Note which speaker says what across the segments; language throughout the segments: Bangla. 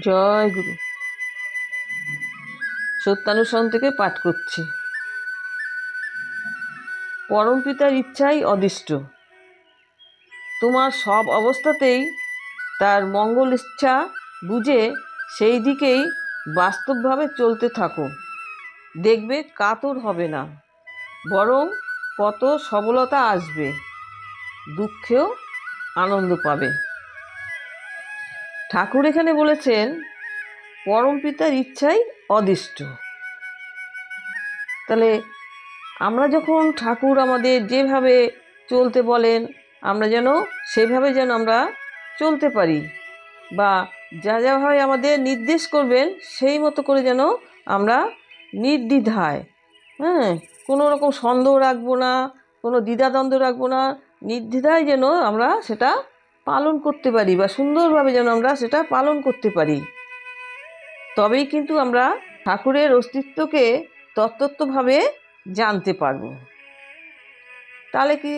Speaker 1: জয় গুরু। সত্যানুসরণ থেকে পাঠ করছি। পরমপিতার ইচ্ছাই অদিষ্ট। তোমার সব অবস্থাতেই তার মঙ্গল ইচ্ছা বুঝে সেই দিকেই বাস্তবভাবে চলতে থাকো। দেখবে কাতর হবে না, বরং কত সবলতা আসবে, দুঃখেও আনন্দ পাবে। ঠাকুর এখানে বলেছেন পরমপিতার ইচ্ছাই অদিষ্ট। তাহলে আমরা যখন ঠাকুর আমাদের যেভাবে চলতে বলেন আমরা যেন সেইভাবে যেন আমরা চলতে পারি, বা যা যাভাবে আমাদের নির্দেশ করবেন সেই মতো করে যেন আমরা নির্দ্বিধায়, কোনো রকম সন্দেহ রাখবো না, কোনো দ্বিধাদ্বন্দ্ব রাখবো না, নির্দ্বিধায় যেন আমরা সেটা পালন করতে পারি বা সুন্দরভাবে যেন আমরা সেটা পালন করতে পারি। তবেই কিন্তু আমরা ঠাকুরের অস্তিত্বকে তত্ত্বভাবে জানতে পারব। তাহলে কি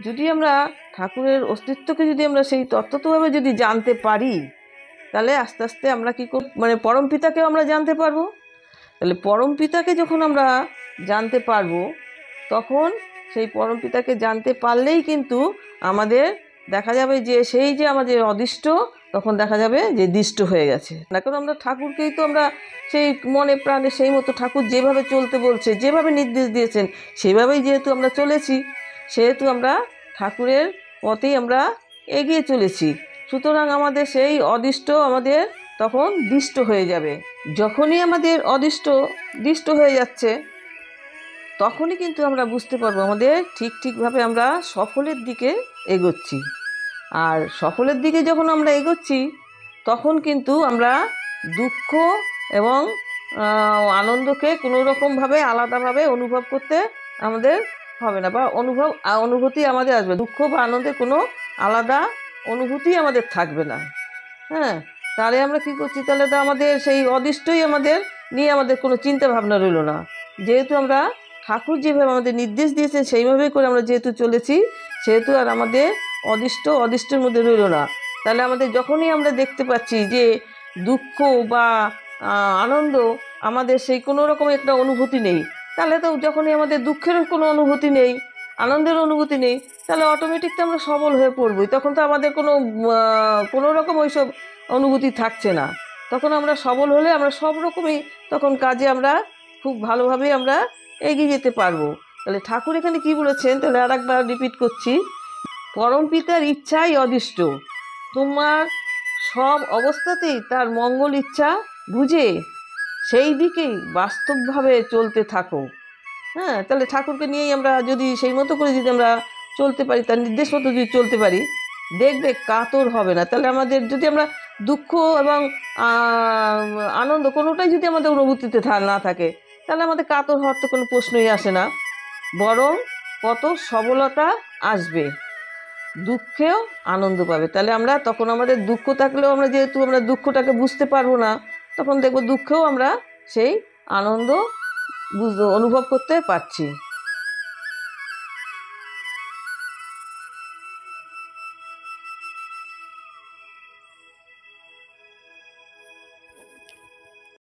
Speaker 1: যদি আমরা ঠাকুরের অস্তিত্বকে যদি আমরা সেই তত্ত্বভাবে যদি জানতে পারি, তাহলে আস্তে আস্তে আমরা কি মানে পরম পিতাকেও আমরা জানতে পারবো। তাহলে পরম পিতাকে যখন আমরা জানতে পারবো, তখন সেই পরম পিতাকে জানতে পারলেই কিন্তু আমাদের দেখা যাবে যে সেই যে আমাদের অদিষ্ট, তখন দেখা যাবে যে দিষ্ট হয়ে গেছে। না, কারণ আমরা ঠাকুরকেই তো আমরা সেই মনে প্রাণে সেই মতো ঠাকুর যেভাবে চলতে বলছে, যেভাবে নির্দেশ দিয়েছেন সেইভাবেই যেহেতু আমরা চলেছি, সেহেতু আমরা ঠাকুরের পথেই আমরা এগিয়ে চলেছি। সুতরাং আমাদের সেই অদিষ্ট আমাদের তখন দিষ্ট হয়ে যাবে। যখনই আমাদের অদিষ্ট দিষ্ট হয়ে যাচ্ছে, তখনই কিন্তু আমরা বুঝতে পারবো আমাদের ঠিকভাবে আমরা সফলের দিকে এগোচ্ছি। আর সফলের দিকে যখন আমরা এগোচ্ছি, তখন কিন্তু আমরা দুঃখ এবং আনন্দকে কোনো রকমভাবে আলাদাভাবে অনুভব করতে আমাদের হবে না, বা অনুভূতি আমাদের আসবে। দুঃখ বা আনন্দের কোনো আলাদা অনুভূতি আমাদের থাকবে না। তাহলে আমরা কি করছি, তাহলে তো আমাদের সেই অদিষ্টই আমাদের নিয়ে আমাদের কোনো চিন্তা ভাবনা রইল না। যেহেতু আমরা ঠাকুর যেভাবে আমাদের নির্দেশ দিয়েছেন সেইভাবেই করে আমরা যেহেতু চলেছি, সেহেতু আর আমাদের অদিষ্টের মধ্যে রইল না। তাহলে আমাদের যখনই আমরা দেখতে পাচ্ছি যে দুঃখ বা আনন্দ আমাদের সেই কোনো রকম একটা অনুভূতি নেই, তাহলে তো যখনই আমাদের দুঃখেরও কোনো অনুভূতি নেই, আনন্দের অনুভূতি নেই, তাহলে অটোমেটিক তো আমরা সবল হয়ে পড়বই। তখন তো আমাদের কোনো রকম ওইসব অনুভূতি থাকছে না। তখন আমরা সবল হলে আমরা সব রকমই তখন কাজে আমরা খুব ভালোভাবেই আমরা এগিয়ে যেতে পারবো। তাহলে ঠাকুর এখানে কি বলেছেন, তাহলে আর একবার রিপিট করছি। পরম পিতার ইচ্ছাই অদিষ্ট। তোমার সব অবস্থাতেই তার মঙ্গল ইচ্ছা বুঝে সেই দিকেই বাস্তবভাবে চলতে থাকো। তাহলে ঠাকুরকে নিয়েই আমরা যদি সেই মতো করে যদি আমরা চলতে পারি, তার নির্দেশ মতো যদি চলতে পারি, দেখবে কাতর হবে না। তাহলে আমাদের যদি আমরা দুঃখ এবং আনন্দ কোনোটাই যদি আমাদের অনুভূতিতে না থাকে, তাহলে আমাদের কাতর হওয়ার তো কোনো প্রশ্নই আসে না, বরং কত সবলতা আসবে, দুঃখেও আনন্দ পাবে। তাহলে আমরা তখন আমাদের দুঃখ থাকলেও আমরা যেহেতু আমরা দুঃখটাকে বুঝতে পারবো না, তখন দেখবো দুঃখেও আমরা সেই আনন্দ অনুভব করতে পারছি।